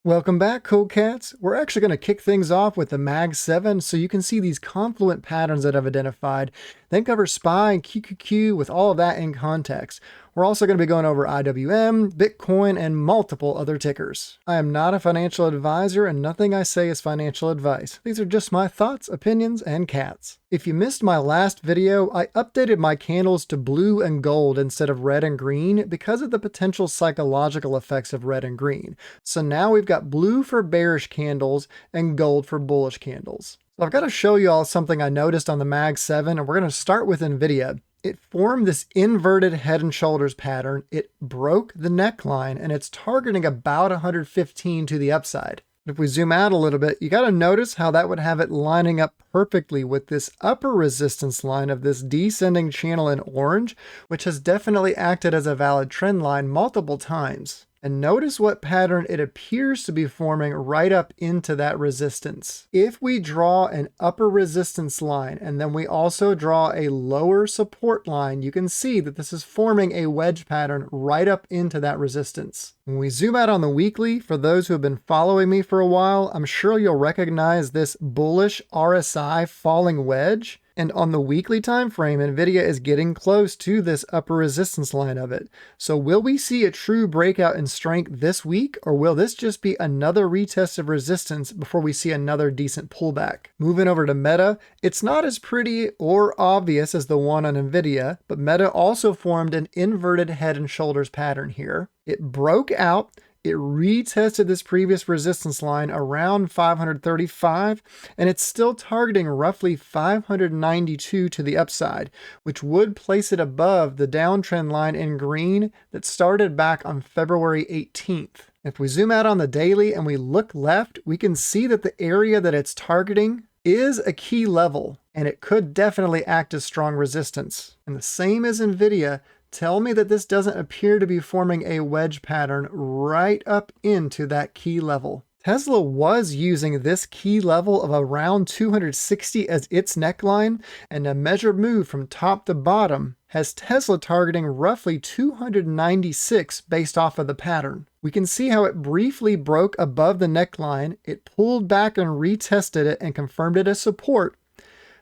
Welcome back, cool cats. We're actually going to kick things off with the Mag-7 so you can see these confluent patterns that I've identified, then cover SPY and QQQ with all of that in context. We're also going to be going over IWM, Bitcoin, and multiple other tickers. I am not a financial advisor and nothing I say is financial advice. These are just my thoughts, opinions, and cats. If you missed my last video, I updated my candles to blue and gold instead of red and green because of the potential psychological effects of red and green. So now we've got blue for bearish candles and gold for bullish candles. So I've got to show you all something I noticed on the Mag-7, and we're going to start with NVIDIA. It formed this inverted head and shoulders pattern. It broke the neckline and it's targeting about 115 to the upside. If we zoom out a little bit, you got to notice how that would have it lining up perfectly with this upper resistance line of this descending channel in orange, which has definitely acted as a valid trend line multiple times. And notice what pattern it appears to be forming right up into that resistance. If we draw an upper resistance line and then we also draw a lower support line, you can see that this is forming a wedge pattern right up into that resistance. When we zoom out on the weekly, for those who have been following me for a while, I'm sure you'll recognize this bullish RSI falling wedge. And on the weekly time frame, NVIDIA is getting close to this upper resistance line of it. So will we see a true breakout in strength this week, or will this just be another retest of resistance before we see another decent pullback? Moving over to Meta, it's not as pretty or obvious as the one on NVIDIA, but Meta also formed an inverted head and shoulders pattern here. It broke out. It retested this previous resistance line around 535, and it's still targeting roughly 592 to the upside, which would place it above the downtrend line in green that started back on February 18th. If we zoom out on the daily and we look left, we can see that the area that it's targeting is a key level, and it could definitely act as strong resistance. And the same as NVIDIA, tell me that this doesn't appear to be forming a wedge pattern right up into that key level. Tesla was using this key level of around 260 as its neckline, and a measured move from top to bottom has Tesla targeting roughly 296 based off of the pattern. We can see how it briefly broke above the neckline, it pulled back and retested it and confirmed it as support.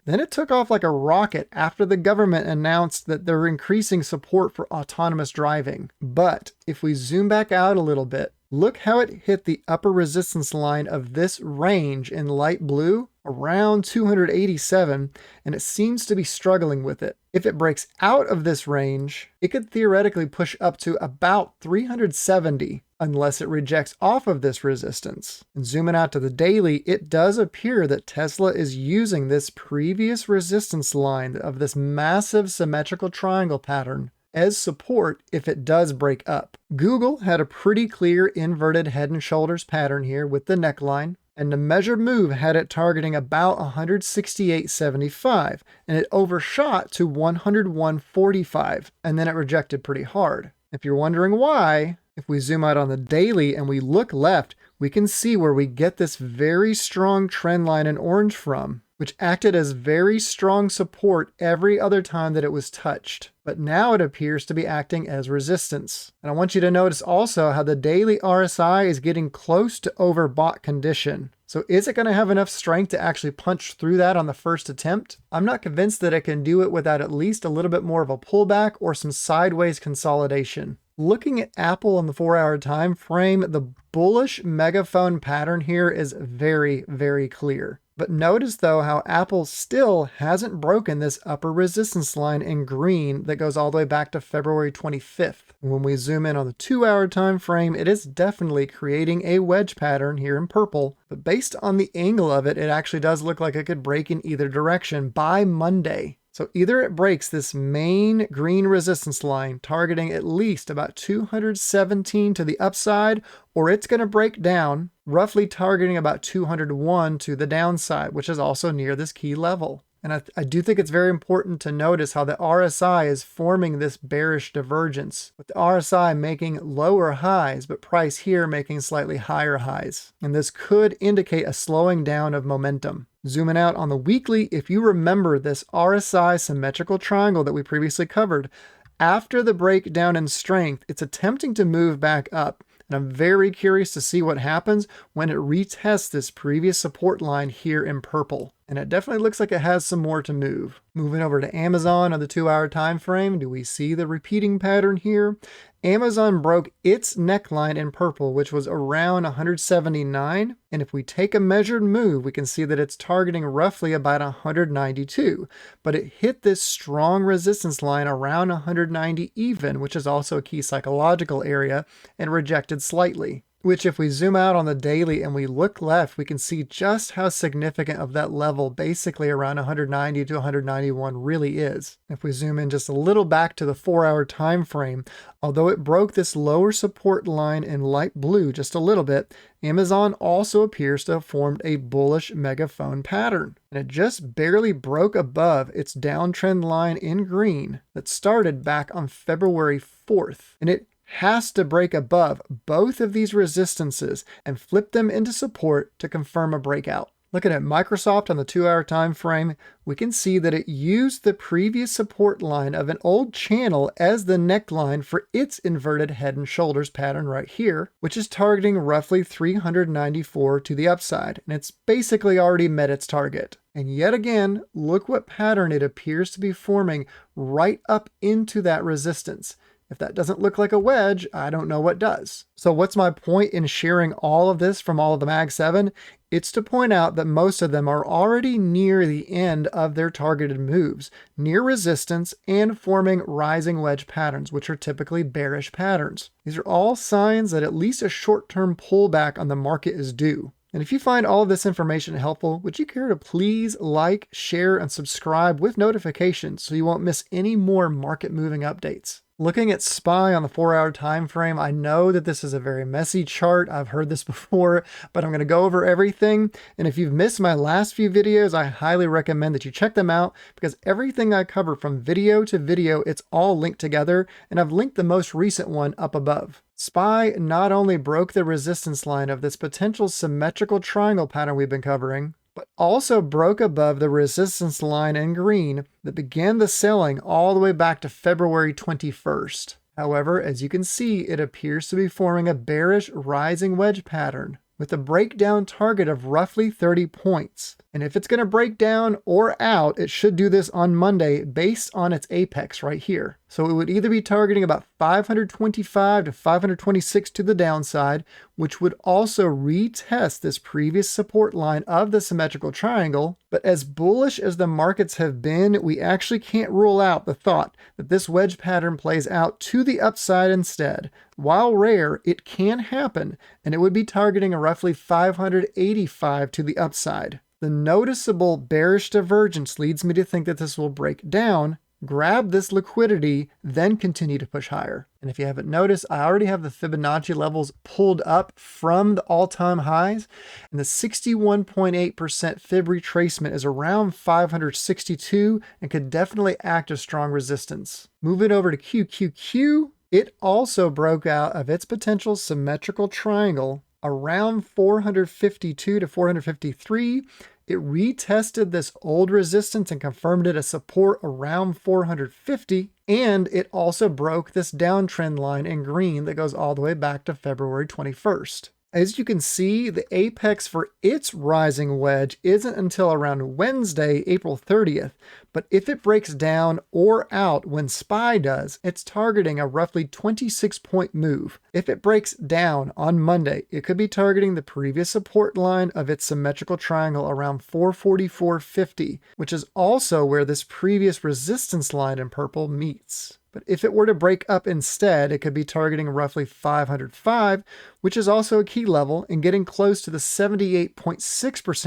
Then it took off like a rocket after the government announced that they're increasing support for autonomous driving. But if we zoom back out a little bit, look how it hit the upper resistance line of this range in light blue around 287, and it seems to be struggling with it. If it breaks out of this range, it could theoretically push up to about 370 unless it rejects off of this resistance. And zooming out to the daily, it does appear that Tesla is using this previous resistance line of this massive symmetrical triangle pattern as support if it does break up. Google had a pretty clear inverted head and shoulders pattern here with the neckline, and the measured move had it targeting about 168.75, and it overshot to 101.45, and then it rejected pretty hard. If you're wondering why, if we zoom out on the daily and we look left, we can see where we get this very strong trend line in orange from, which acted as very strong support every other time that it was touched. But now it appears to be acting as resistance. And I want you to notice also how the daily RSI is getting close to overbought condition. So is it going to have enough strength to actually punch through that on the first attempt? I'm not convinced that it can do it without at least a little bit more of a pullback or some sideways consolidation. Looking at Apple on the 4-hour time frame, the bullish megaphone pattern here is very, very clear. But notice though how Apple still hasn't broken this upper resistance line in green that goes all the way back to February 25th. When we zoom in on the 2-hour time frame, it is definitely creating a wedge pattern here in purple, but based on the angle of it, it actually does look like it could break in either direction by Monday. So either it breaks this main green resistance line targeting at least about 217 to the upside, or it's going to break down roughly targeting about 201 to the downside, which is also near this key level. And I do think it's very important to notice how the RSI is forming this bearish divergence, with the RSI making lower highs, but price here making slightly higher highs. And this could indicate a slowing down of momentum. Zooming out on the weekly, if you remember this RSI symmetrical triangle that we previously covered, after the breakdown in strength, it's attempting to move back up. And I'm very curious to see what happens when it retests this previous support line here in purple. And it definitely looks like it has some more to move. Moving over to Amazon on the 2-hour time frame, do we see the repeating pattern here? Amazon broke its neckline in purple, which was around 179. And if we take a measured move, we can see that it's targeting roughly about 192. But it hit this strong resistance line around 190 even, which is also a key psychological area, and rejected slightly. Which if we zoom out on the daily and we look left, we can see just how significant of that level basically around 190 to 191 really is. If we zoom in just a little back to the 4-hour time frame, although it broke this lower support line in light blue just a little bit, Amazon also appears to have formed a bullish megaphone pattern. And it just barely broke above its downtrend line in green that started back on February 4th. And it has to break above both of these resistances and flip them into support to confirm a breakout. Looking at Microsoft on the 2-hour time frame, we can see that it used the previous support line of an old channel as the neckline for its inverted head and shoulders pattern right here, which is targeting roughly 394 to the upside, and it's basically already met its target. And yet again, look what pattern it appears to be forming right up into that resistance. If that doesn't look like a wedge, I don't know what does. So what's my point in sharing all of this from all of the Mag-7? It's to point out that most of them are already near the end of their targeted moves, near resistance and forming rising wedge patterns, which are typically bearish patterns. These are all signs that at least a short-term pullback on the market is due. And if you find all of this information helpful, would you care to please like, share, and subscribe with notifications so you won't miss any more market moving updates? Looking at SPY on the 4-hour time frame, I know that this is a very messy chart. I've heard this before, but I'm going to go over everything. And if you've missed my last few videos, I highly recommend that you check them out because everything I cover from video to video, it's all linked together, and I've linked the most recent one up above. SPY not only broke the resistance line of this potential symmetrical triangle pattern we've been covering, but also broke above the resistance line in green that began the selling all the way back to February 21st. However, as you can see, it appears to be forming a bearish rising wedge pattern with a breakdown target of roughly 30 points. And if it's going to break down or out, it should do this on Monday based on its apex right here. So it would either be targeting about 525 to 526 to the downside, which would also retest this previous support line of the symmetrical triangle. But as bullish as the markets have been, we actually can't rule out the thought that this wedge pattern plays out to the upside instead. While rare, it can happen, and it would be targeting a roughly 585 to the upside. The noticeable bearish divergence leads me to think that this will break down, grab this liquidity, then continue to push higher. And if you haven't noticed, I already have the Fibonacci levels pulled up from the all-time highs, and the 61.8% Fib retracement is around 562 and could definitely act as strong resistance. Moving over to QQQ, it also broke out of its potential symmetrical triangle around 452 to 453. It retested this old resistance and confirmed it as support around 450. And it also broke this downtrend line in green that goes all the way back to February 21st. As you can see, the apex for its rising wedge isn't until around Wednesday, April 30th, but if it breaks down or out when SPY does, it's targeting a roughly 26-point move. If it breaks down on Monday, it could be targeting the previous support line of its symmetrical triangle around 444.50, which is also where this previous resistance line in purple meets. But if it were to break up instead, it could be targeting roughly 505, which is also a key level and getting close to the 78.6%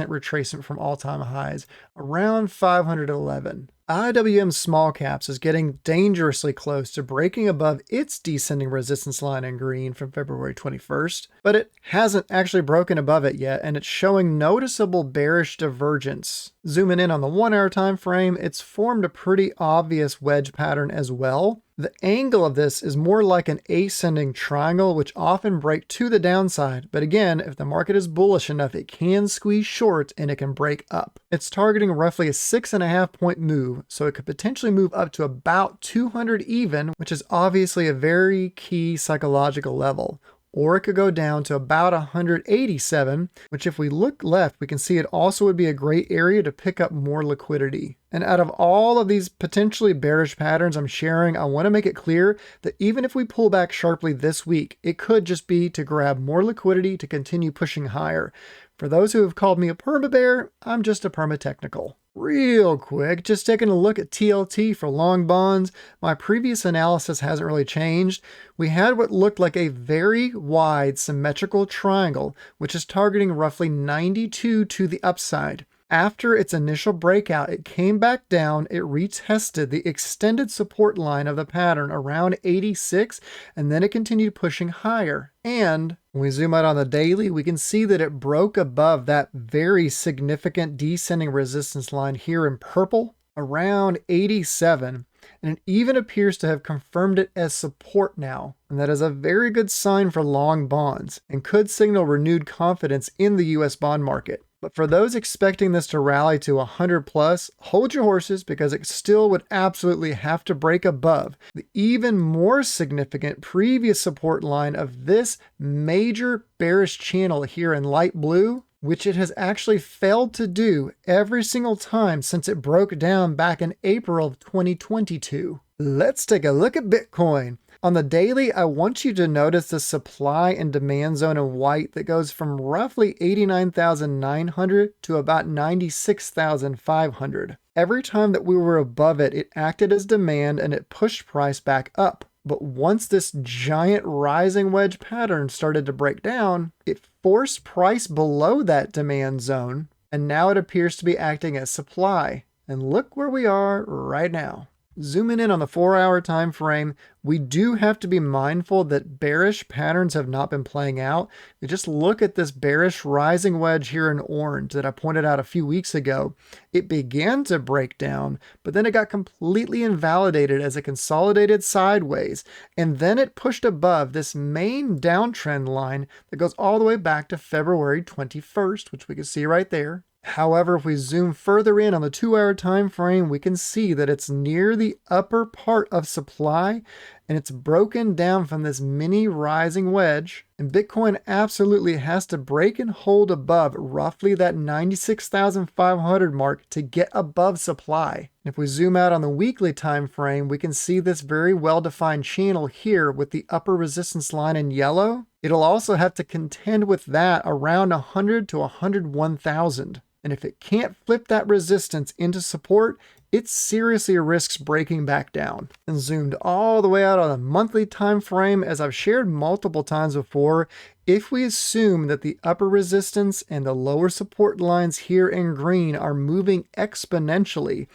retracement from all-time highs, around 511. IWM small caps is getting dangerously close to breaking above its descending resistance line in green from February 21st, but it hasn't actually broken above it yet, and it's showing noticeable bearish divergence. Zooming in on the 1-hour time frame, it's formed a pretty obvious wedge pattern as well. The angle of this is more like an ascending triangle, which often break to the downside. But again, if the market is bullish enough, it can squeeze short and it can break up. It's targeting roughly a 6.5-point move, so it could potentially move up to about 200 even, which is obviously a very key psychological level. or it could go down to about 187, which if we look left, we can see it also would be a great area to pick up more liquidity. And out of all of these potentially bearish patterns I'm sharing, I want to make it clear that even if we pull back sharply this week, it could just be to grab more liquidity to continue pushing higher. For those who have called me a perma bear, I'm just a perma technical. Real quick, just taking a look at TLT for long bonds. My previous analysis hasn't really changed. We had what looked like a very wide symmetrical triangle, which is targeting roughly 92 to the upside. After its initial breakout, it came back down, it retested the extended support line of the pattern around 86, and then it continued pushing higher. And when we zoom out on the daily, we can see that it broke above that very significant descending resistance line here in purple, around 87. And it even appears to have confirmed it as support now. And that is a very good sign for long bonds and could signal renewed confidence in the US bond market. But for those expecting this to rally to 100 plus, hold your horses because it still would absolutely have to break above the even more significant previous support line of this major bearish channel here in light blue, which it has actually failed to do every single time since it broke down back in April of 2022. Let's take a look at Bitcoin. On the daily, I want you to notice the supply and demand zone in white that goes from roughly 89,900 to about 96,500. Every time that we were above it, it acted as demand and it pushed price back up. But once this giant rising wedge pattern started to break down, it forced price below that demand zone, and now it appears to be acting as supply. And look where we are right now. Zooming in on the 4-hour time frame, we do have to be mindful that bearish patterns have not been playing out. You just look at this bearish rising wedge here in orange that I pointed out a few weeks ago. It began to break down, but then it got completely invalidated as it consolidated sideways, and then it pushed above this main downtrend line that goes all the way back to February 21st, which we can see right there. However, if we zoom further in on the 2-hour time frame, we can see that it's near the upper part of supply and it's broken down from this mini rising wedge. And Bitcoin absolutely has to break and hold above roughly that 96,500 mark to get above supply. If we zoom out on the weekly time frame, we can see this very well-defined channel here with the upper resistance line in yellow. It'll also have to contend with that around 100 to 101,000. And if it can't flip that resistance into support, it seriously risks breaking back down. And zoomed all the way out on a monthly time frame, as I've shared multiple times before, if we assume that the upper resistance and the lower support lines here in green are moving exponentially,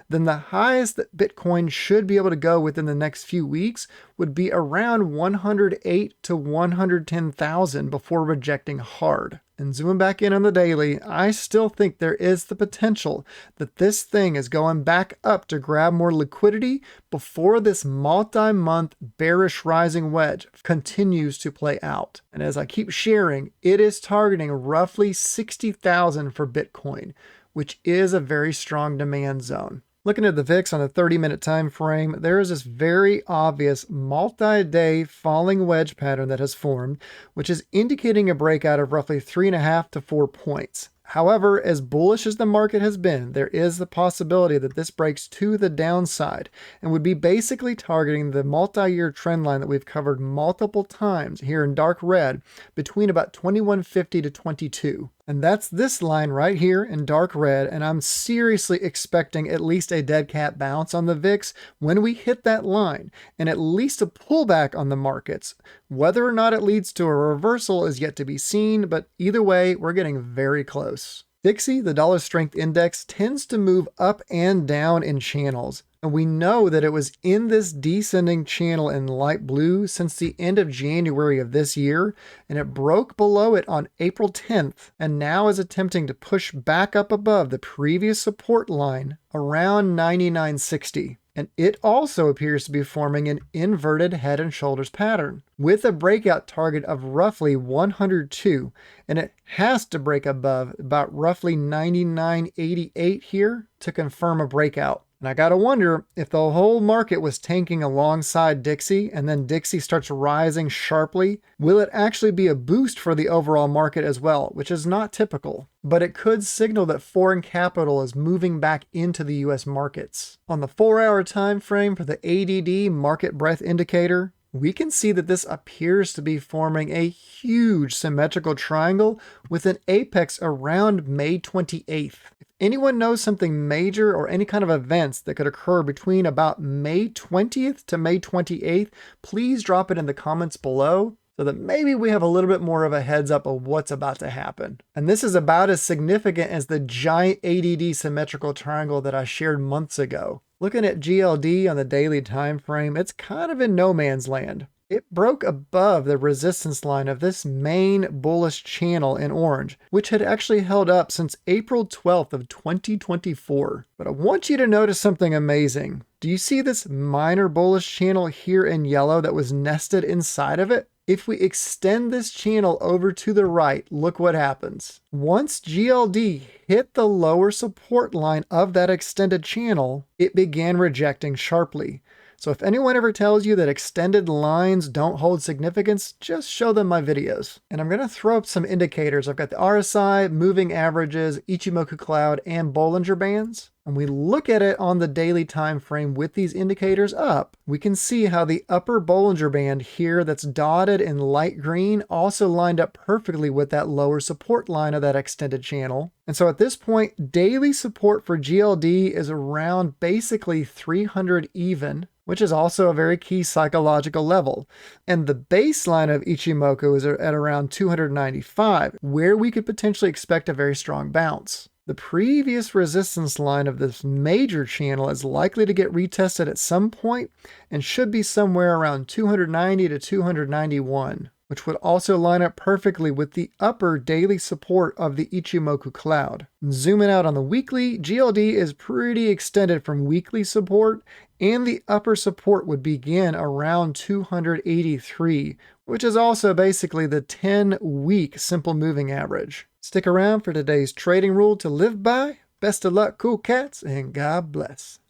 then the highest that Bitcoin should be able to go within the next few weeks would be around 108 to 110,000 before rejecting hard. And zooming back in on the daily, I still think there is the potential that this thing is going back up to grab more liquidity before this multi-month bearish rising wedge continues to play out. And as I keep sharing, it is targeting roughly 60,000 for Bitcoin, which is a very strong demand zone. Looking at the VIX on a 30-minute time frame, there is this very obvious multi-day falling wedge pattern that has formed, which is indicating a breakout of roughly 3.5 to 4 points. However, as bullish as the market has been, there is the possibility that this breaks to the downside and would be basically targeting the multi-year trend line that we've covered multiple times here in dark red between about 2150 to 22. And that's this line right here in dark red, and I'm seriously expecting at least a dead cat bounce on the VIX when we hit that line, and at least a pullback on the markets. Whether or not it leads to a reversal is yet to be seen, but either way, we're getting very close. DXY, the dollar strength index, tends to move up and down in channels. And we know that it was in this descending channel in light blue since the end of January of this year, and it broke below it on April 10th, and now is attempting to push back up above the previous support line around 99.60. And it also appears to be forming an inverted head and shoulders pattern with a breakout target of roughly 102, and it has to break above about roughly 99.88 here to confirm a breakout. And I gotta wonder if the whole market was tanking alongside Dixie and then Dixie starts rising sharply, will it actually be a boost for the overall market as well, which is not typical. But it could signal that foreign capital is moving back into the US markets. On the 4-hour time frame for the ADD market breadth indicator, we can see that this appears to be forming a huge symmetrical triangle with an apex around May 28th. If anyone knows something major or any kind of events that could occur between about May 20th to May 28th, please drop it in the comments below so that maybe we have a little bit more of a heads up of what's about to happen. And this is about as significant as the giant ADD symmetrical triangle that I shared months ago. Looking at GLD on the daily time frame, it's kind of in no man's land. It broke above the resistance line of this main bullish channel in orange, which had actually held up since April 12th of 2024. But I want you to notice something amazing. Do you see this minor bullish channel here in yellow that was nested inside of it? If we extend this channel over to the right, look what happens. Once GLD hit the lower support line of that extended channel, it began rejecting sharply. So if anyone ever tells you that extended lines don't hold significance, just show them my videos. And I'm going to throw up some indicators. I've got the RSI, moving averages, Ichimoku cloud, and Bollinger Bands. And we look at it on the daily time frame with these indicators up, we can see how the upper Bollinger Band here that's dotted in light green also lined up perfectly with that lower support line of that extended channel. And so at this point, daily support for GLD is around basically 300 even, which is also a very key psychological level. And the baseline of Ichimoku is at around 295, where we could potentially expect a very strong bounce. The previous resistance line of this major channel is likely to get retested at some point and should be somewhere around 290 to 291, which would also line up perfectly with the upper daily support of the Ichimoku cloud. Zooming out on the weekly, GLD is pretty extended from weekly support, and the upper support would begin around 283, which is also basically the 10-week simple moving average. Stick around for today's trading rule to live by. Best of luck, cool cats, and God bless.